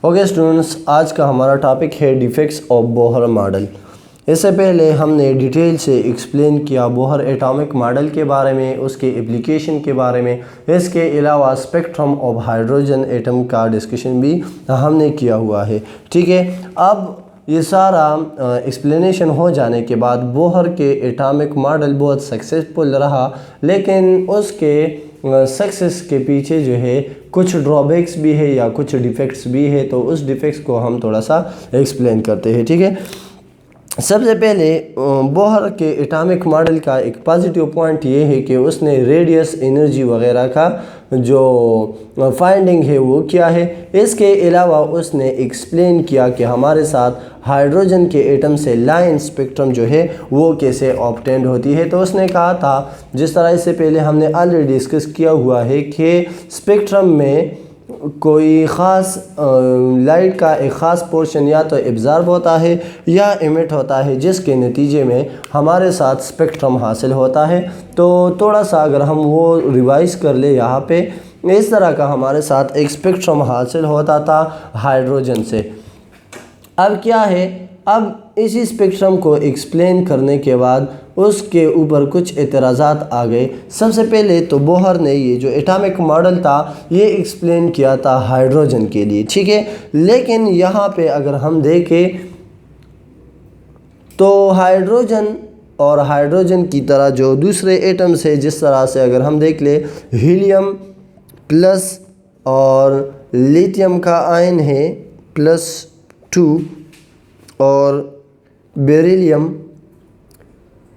Okay students, आज का हमारा टॉपिक है डिफेक्ट्स ऑफ बोहर मॉडल। इससे पहले हमने डिटेल से एक्सप्लेन किया बोहर एटॉमिक मॉडल के बारे में, उसके एप्लीकेशन के बारे में। इसके अलावा स्पेक्ट्रम ऑफ हाइड्रोजन एटम का डिस्कशन भी हमने किया हुआ है। ठीक है, अब ये सारा एक्सप्लेनेशन हो जाने के बाद बोहर के एटॉमिक मॉडल बहुत सक्सेसफुल रहा, लेकिन उसके सक्सेस के पीछे जो है कुछ ड्रॉबैक्स भी है या कुछ डिफेक्ट्स भी है, तो उस डिफेक्ट्स को हम थोड़ा सा एक्सप्लेन करते हैं। ठीक है, सबसे पहले बोहर के एटॉमिक मॉडल का एक पॉजिटिव पॉइंट ये है कि उसने रेडियस एनर्जी वगैरह का जो फाइंडिंग है वो किया है। इसके अलावा उसने एक्सप्लेन किया कि हमारे साथ हाइड्रोजन के एटम से लाइन स्पेक्ट्रम जो है वो कैसे ऑब्टेंड होती है। तो उसने कहा था, जिस तरह इससे पहले हमने ऑलरेडी डिस्कस किया हुआ है, कि स्पेक्ट्रम में कोई ख़ास लाइट का एक ख़ास पोर्शन या तो एब्ज़ॉर्ब होता है या इमिट होता है, जिसके नतीजे में हमारे साथ स्पेक्ट्रम हासिल होता है। तो थोड़ा सा अगर हम वो रिवाइज़ कर ले, यहाँ पे इस तरह का हमारे साथ एक स्पेक्ट्रम हासिल होता था हाइड्रोजन से। अब क्या है, अब इसी स्पेक्ट्रम को एक्सप्लेन करने के बाद उसके ऊपर कुछ एतराज़ात आ गए। सबसे पहले तो बोहर ने ये जो एटॉमिक मॉडल था ये एक्सप्लेन किया था हाइड्रोजन के लिए। ठीक है, लेकिन यहाँ पे अगर हम देखें तो हाइड्रोजन और हाइड्रोजन की तरह जो दूसरे एटम्स है, जिस तरह से अगर हम देख ले, हीलियम प्लस और लिथियम का आयन है +2 और बेरिलियम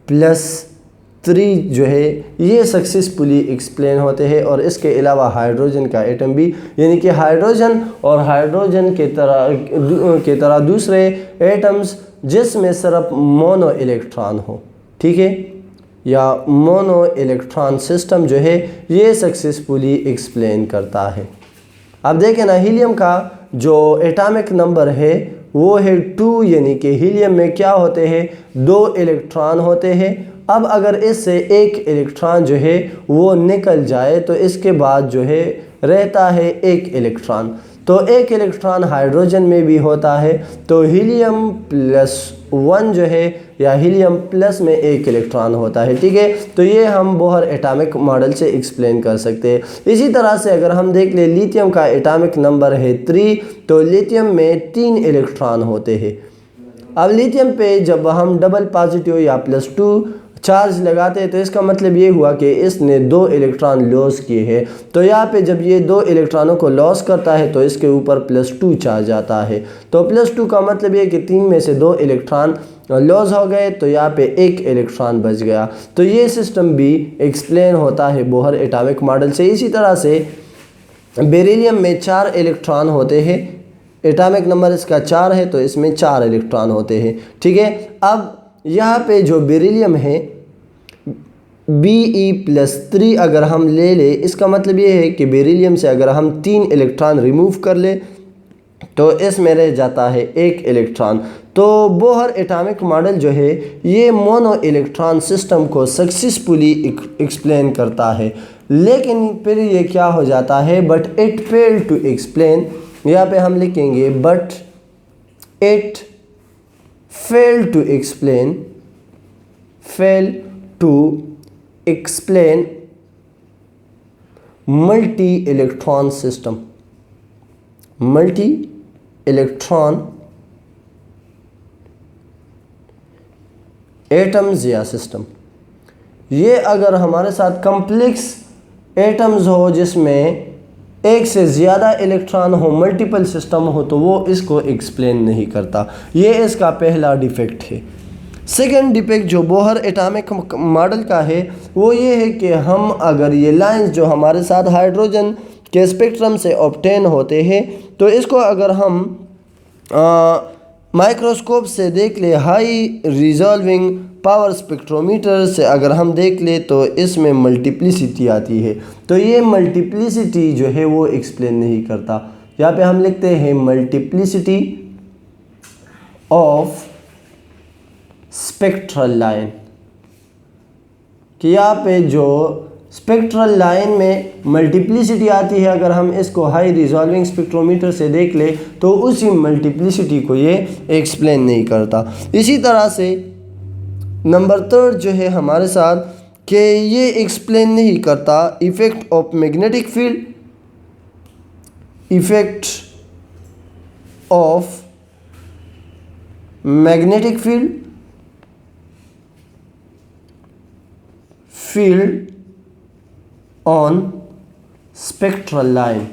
+3 जो है ये सक्सेसफुली एक्सप्लेन होते हैं। और इसके अलावा हाइड्रोजन का एटम भी, यानी कि हाइड्रोजन और हाइड्रोजन के तरह दूसरे एटम्स जिसमें सिर्फ मोनो इलेक्ट्रॉन हो, ठीक है, या मोनो इलेक्ट्रॉन सिस्टम जो है ये सक्सेसफुली एक्सप्लेन करता है। अब देखें ना, हीलियम का जो एटॉमिक नंबर है वो है 2, यानी कि हीलियम में क्या होते हैं, 2 इलेक्ट्रॉन होते हैं। अब अगर इससे एक इलेक्ट्रॉन जो है वो निकल जाए तो इसके बाद जो है रहता है एक इलेक्ट्रॉन। तो एक इलेक्ट्रॉन हाइड्रोजन में भी होता है, तो हीलियम +1 जो है या हीलियम प्लस में एक इलेक्ट्रॉन होता है। ठीक है, तो ये हम बोहर एटॉमिक मॉडल से एक्सप्लेन कर सकते हैं। इसी तरह से अगर हम देख ले, लिथियम का एटॉमिक नंबर है 3, तो लिथियम में 3 इलेक्ट्रॉन होते हैं। अब लिथियम पे जब हम डबल पॉजिटिव या +2 चार्ज लगाते हैं तो इसका मतलब ये हुआ कि इसने 2 इलेक्ट्रॉन लॉस किए हैं। तो यहाँ पे जब ये 2 इलेक्ट्रॉनों को लॉस करता है तो इसके ऊपर +2 चार्ज आता है। तो +2 का मतलब ये कि 3 में से 2 इलेक्ट्रॉन लॉस हो गए, तो यहाँ पे एक इलेक्ट्रॉन बच गया। तो ये सिस्टम भी एक्सप्लेन होता है बोहर एटॉमिक मॉडल से। इसी तरह से बेरिलियम में 4 इलेक्ट्रॉन होते हैं, एटॉमिक नंबर इसका 4 है तो इसमें 4 इलेक्ट्रॉन होते हैं। ठीक है, अब यहाँ पे जो बेरिलियम है Be+3 अगर हम ले ले, इसका मतलब ये है कि बेरिलियम से अगर हम 3 इलेक्ट्रॉन रिमूव कर ले तो इसमें रह जाता है एक इलेक्ट्रॉन। तो बोहर एटॉमिक मॉडल जो है ये मोनो इलेक्ट्रॉन सिस्टम को सक्सेसफुली एक्सप्लेन करता है, लेकिन फिर ये क्या हो जाता है, but it fail to explain. यहाँ पे हम लिखेंगे but it fail to explain multi-electron system, multi-electron atoms या सिस्टम। ये अगर हमारे साथ कम्प्लेक्स एटम्स हो जिसमें एक से ज़्यादा इलेक्ट्रॉन हो, मल्टीपल सिस्टम हो, तो वो इसको एक्सप्लेन नहीं करता। ये इसका पहला डिफेक्ट है। सेकंड डिफेक्ट जो बोहर एटॉमिक मॉडल का है वो ये है कि हम अगर ये लाइंस जो हमारे साथ हाइड्रोजन के स्पेक्ट्रम से ऑब्टेन होते हैं, तो इसको अगर हम माइक्रोस्कोप से देख ले, हाई रिजॉल्विंग पावर स्पेक्ट्रोमीटर से अगर हम देख ले, तो इसमें मल्टीप्लिसिटी आती है। तो ये मल्टीप्लिसिटी जो है वो एक्सप्लेन नहीं करता। यहाँ पे हम लिखते हैं मल्टीप्लिसिटी ऑफ स्पेक्ट्रल लाइन, कि यहाँ पे जो स्पेक्ट्रल लाइन में मल्टीप्लिसिटी आती है। अगर हम इसको हाई रिजॉल्विंग स्पेक्ट्रोमीटर से देख ले तो उसी मल्टीप्लिसिटी को ये एक्सप्लेन नहीं करता। इसी तरह से नंबर 3 जो है हमारे साथ कि ये एक्सप्लेन नहीं करता effect of magnetic field, effect of magnetic field on spectral line.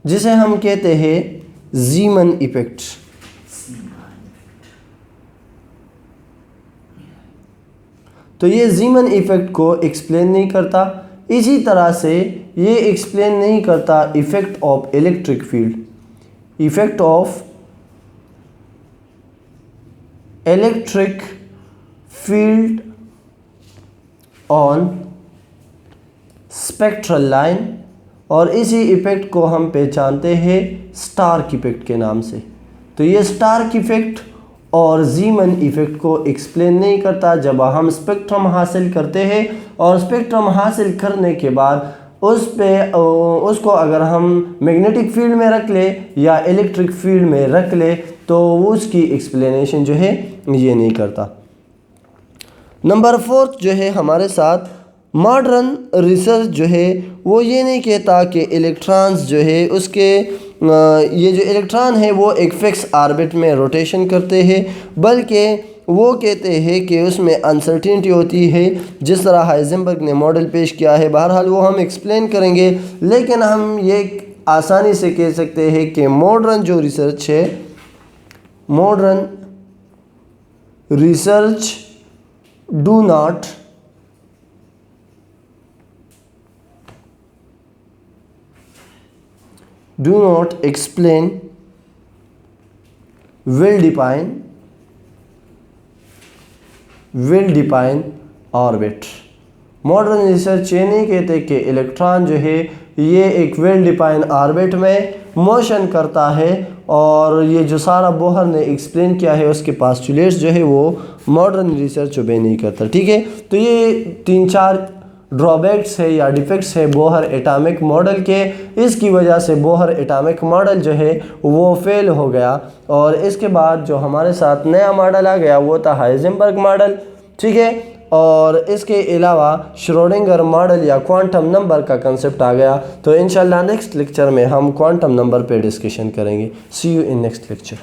जिसे हम कहते हैं ज़ीमन इफेक्ट। तो ये ज़ीमन इफेक्ट को एक्सप्लेन नहीं करता। इसी तरह से ये एक्सप्लेन नहीं करता effect of electric field, effect of electric field on spectral line, और इसी इफेक्ट को हम पहचानते हैं स्टार्क इफेक्ट के नाम से। तो ये स्टार्क इफेक्ट और ज़ीमन इफेक्ट को एक्सप्लेन नहीं करता। जब हम स्पेक्ट्रम हासिल करते हैं और स्पेक्ट्रम हासिल करने के बाद उसको अगर हम मैग्नेटिक फील्ड में रख ले या इलेक्ट्रिक फील्ड में रख ले तो उसकी एक्सप्लेनेशन जो है ये नहीं करता। नंबर 4 जो है हमारे साथ मॉडर्न रिसर्च जो है वो ये नहीं कहता कि इलेक्ट्रॉन्स जो है उसके ये जो इलेक्ट्रॉन है वो एक फिक्स ऑर्बिट में रोटेशन करते हैं, बल्कि वो कहते हैं कि उसमें अनसर्टिनिटी होती है, जिस तरह हाइजेनबर्ग ने मॉडल पेश किया है। बहरहाल वो हम एक्सप्लेन करेंगे, लेकिन हम ये आसानी से कह सकते हैं कि मॉडर्न जो रिसर्च है, modern research do not explain, will define orbit. Modern research ये नहीं कहते कि इलेक्ट्रॉन जो है ये एक वेल डिफाइन ऑर्बिट में मोशन करता है, और ये जो सारा बोहर ने एक्सप्लेन किया है उसके पास्टुलेट्स जो है वो मॉडर्न रिसर्च ओबे नहीं करता। ठीक है, तो ये 3-4 ड्रॉबैक्स है या डिफेक्ट्स है बोहर एटॉमिक मॉडल के। इसकी वजह से बोहर एटॉमिक मॉडल जो है वो फेल हो गया, और इसके बाद जो हमारे साथ नया मॉडल आ गया वो था हाइजेनबर्ग मॉडल। ठीक है, और इसके अलावा श्रोडिंगर मॉडल या क्वांटम नंबर का कंसेप्ट आ गया। तो इंशाल्लाह नेक्स्ट लेक्चर में हम क्वांटम नंबर पे डिस्कशन करेंगे। सी यू इन नेक्स्ट लेक्चर।